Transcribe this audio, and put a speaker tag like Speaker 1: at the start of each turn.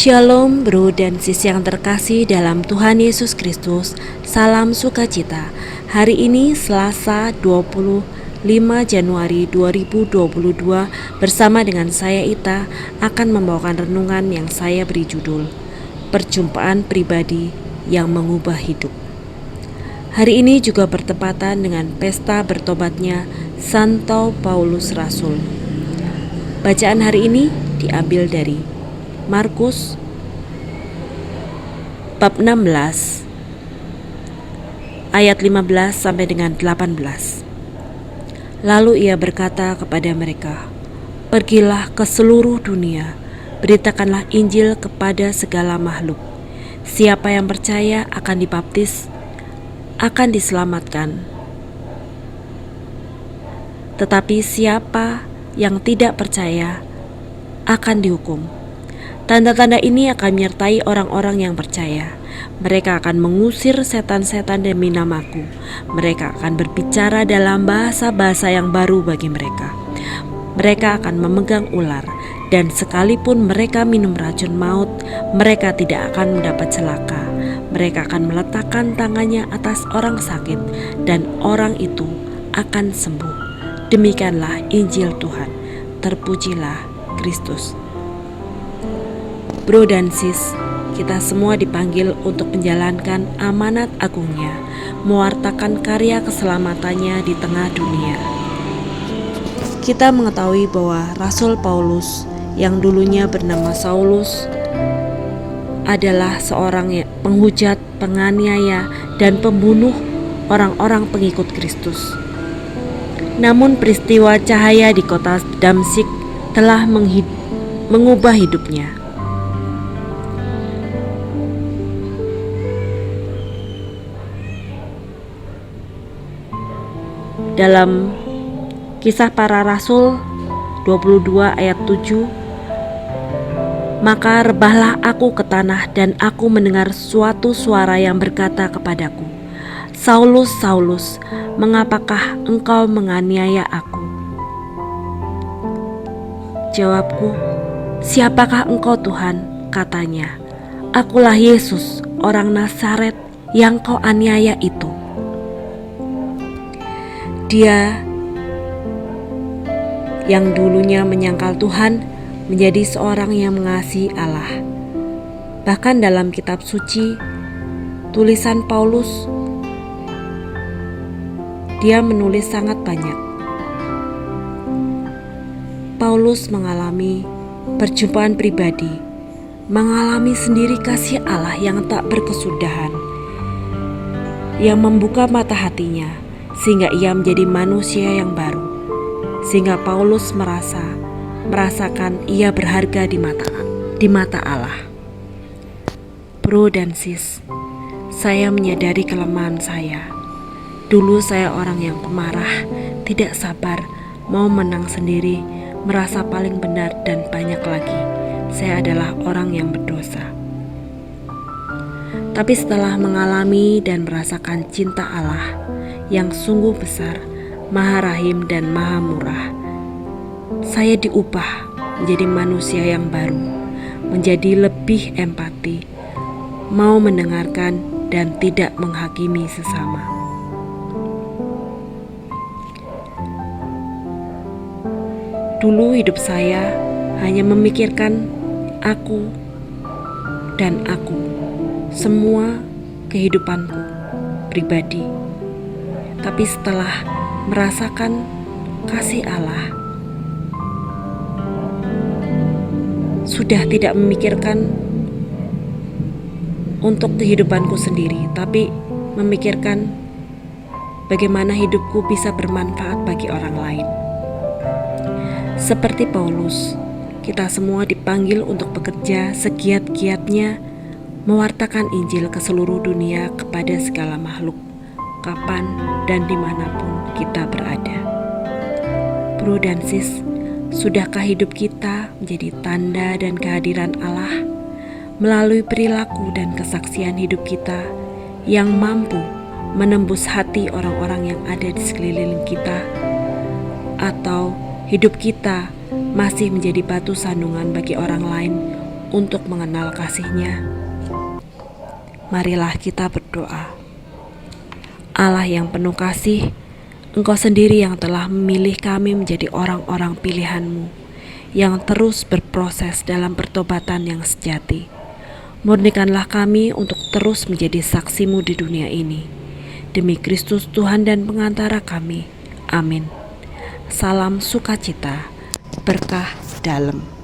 Speaker 1: Shalom bro dan sis yang terkasih dalam Tuhan Yesus Kristus. Salam sukacita. Hari ini Selasa 25 Januari 2022 bersama dengan saya Ita akan membawakan renungan yang saya beri judul Perjumpaan Pribadi yang Mengubah Hidup. Hari ini juga bertepatan dengan pesta bertobatnya Santo Paulus Rasul. Bacaan hari ini diambil dari Markus bab 16 ayat 15 sampai dengan 18. Lalu ia berkata kepada mereka, "Pergilah ke seluruh dunia, beritakanlah Injil kepada segala makhluk. Siapa yang percaya akan dibaptis, akan diselamatkan. Tetapi siapa yang tidak percaya akan dihukum. Tanda-tanda ini akan menyertai orang-orang yang percaya. Mereka akan mengusir setan-setan demi namaku. Mereka akan berbicara dalam bahasa-bahasa yang baru bagi mereka. Mereka akan memegang ular, dan sekalipun mereka minum racun maut, mereka tidak akan mendapat celaka. Mereka akan meletakkan tangannya atas orang sakit, dan orang itu akan sembuh. Demikianlah Injil Tuhan. Terpujilah Kristus." Bro dan sis, kita semua dipanggil untuk menjalankan amanat agungnya, mewartakan karya keselamatannya di tengah dunia. Kita mengetahui bahwa Rasul Paulus yang dulunya bernama Saulus adalah seorang penghujat, penganiaya, dan pembunuh orang-orang pengikut Kristus. Namun peristiwa cahaya di kota Damsyik telah mengubah hidupnya. Dalam Kisah Para Rasul 22 ayat 7, "Maka rebahlah aku ke tanah dan aku mendengar suatu suara yang berkata kepadaku, 'Saulus, Saulus, mengapakah engkau menganiaya aku?' Jawabku, 'Siapakah engkau Tuhan?' Katanya, 'Akulah Yesus, orang Nazaret yang kau aniaya itu.' Dia yang dulunya menyangkal Tuhan menjadi seorang yang mengasihi Allah. Bahkan dalam kitab suci, tulisan Paulus, dia menulis sangat banyak. Paulus mengalami perjumpaan pribadi, mengalami sendiri kasih Allah yang tak berkesudahan, yang membuka mata hatinya, sehingga ia menjadi manusia yang baru. Sehingga Paulus merasakan ia berharga di mata Allah. Bro dan sis, saya menyadari kelemahan saya. Dulu saya orang yang pemarah, tidak sabar, mau menang sendiri, merasa paling benar, dan banyak lagi. Saya adalah orang yang berdosa. Tapi setelah mengalami dan merasakan cinta Allah yang sungguh besar, Maha Rahim dan Maha Murah, saya diubah menjadi manusia yang baru, menjadi lebih empati, mau mendengarkan dan tidak menghakimi sesama. Dulu hidup saya hanya memikirkan aku dan aku, semua kehidupanku pribadi. Tapi setelah merasakan kasih Allah, sudah tidak memikirkan untuk kehidupanku sendiri, tapi memikirkan bagaimana hidupku bisa bermanfaat bagi orang lain. Seperti Paulus, kita semua dipanggil untuk bekerja segiat-giatnya, mewartakan Injil ke seluruh dunia kepada segala makhluk, kapan dan dimanapun kita berada. Bro dan sis, sudahkah hidup kita menjadi tanda dan kehadiran Allah melalui perilaku dan kesaksian hidup kita yang mampu menembus hati orang-orang yang ada di sekeliling kita? Atau hidup kita masih menjadi batu sandungan bagi orang lain untuk mengenal kasih-Nya. Marilah kita berdoa. Allah yang penuh kasih, Engkau sendiri yang telah memilih kami menjadi orang-orang pilihan-Mu, yang terus berproses dalam pertobatan yang sejati. Murnikanlah kami untuk terus menjadi saksi-Mu di dunia ini. Demi Kristus Tuhan dan pengantara kami. Amin. Salam sukacita, berkah dalam.